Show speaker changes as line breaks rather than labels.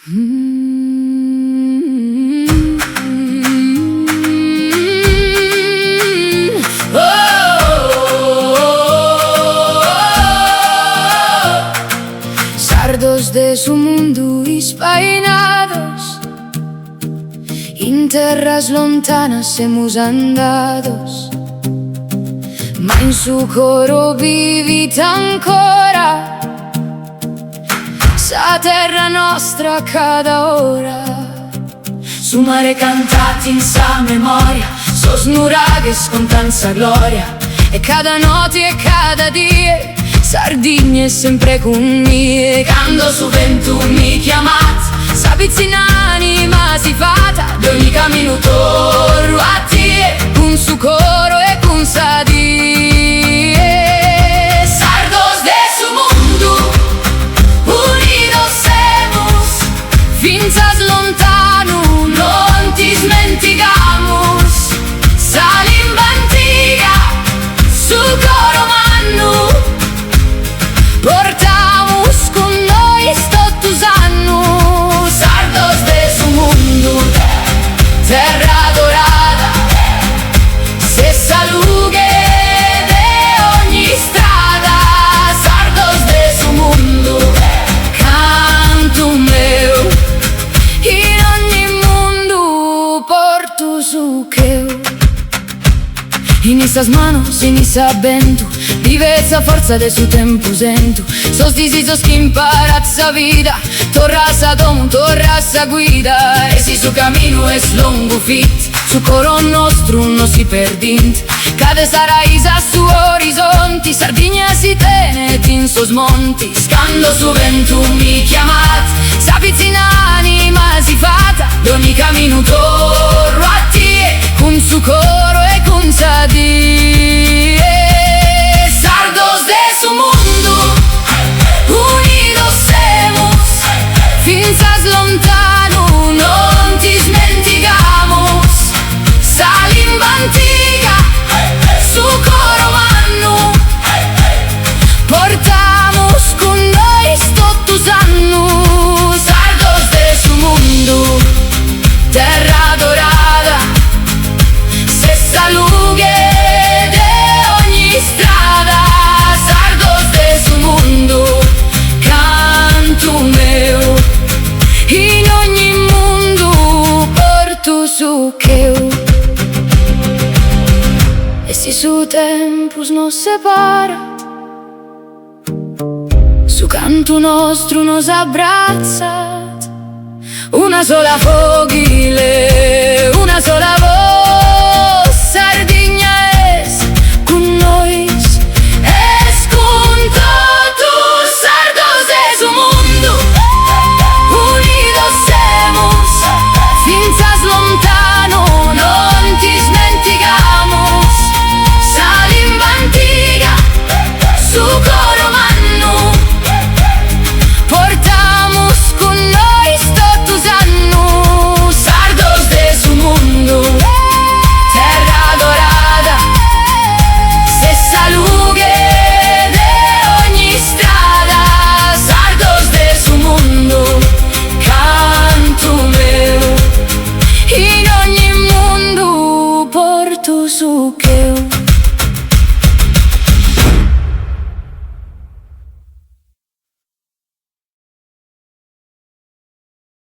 Sardos de su mundo espainados, in terras lontanas hemos andados, ma in su coro vivita ancora sa terra nostra cada ora. Su mare cantati in sa memoria, sos nuraghes con tanta gloria, e cada notte e cada dia Sardegna è sempre con me. Quando su vento mi chiamat, sapizzi in anima si fata, d'ogni cammino torno a te, con su coro e con sa die. Sardos de su mundo, unidos semos, finzas lontano, non ti smentigamos. Salim bantiga, su coro mannu, portamos con noi stottus annu. Sardos de su mundo, terra dorada, se salughe de ogni strada. Sardos de su mundo, canto meu, in ogni mundo porto su cheu. In essas manos, in essa vento, vive essa forza de su tempo sento. Sos disisos che imparazza vida, torra sa domo, torra sa guida. E si su cammino es longo fit, su coro nostro non si perdint. Cade sa raisa su orizzonti, Sardegna si tenet in sos monti. Scando su vento mi chiamat, sapizzi in anima si fata, d'ogni cammino torno a te, con su coro e con sa die. Sardos de su mundo, unidos semos, finzas lontano, non ti smentigamos. Salim bantiga, su coro mannu, portamos con noi stottus annu. Sardos de su mundo, terra dorada, se salughe de ogni strada. Sardos de su mundo, canto meu, in ogni mundo porto su cheu. E si su tempus nos separa, su canto nostro nos abbracciat, una sola fogile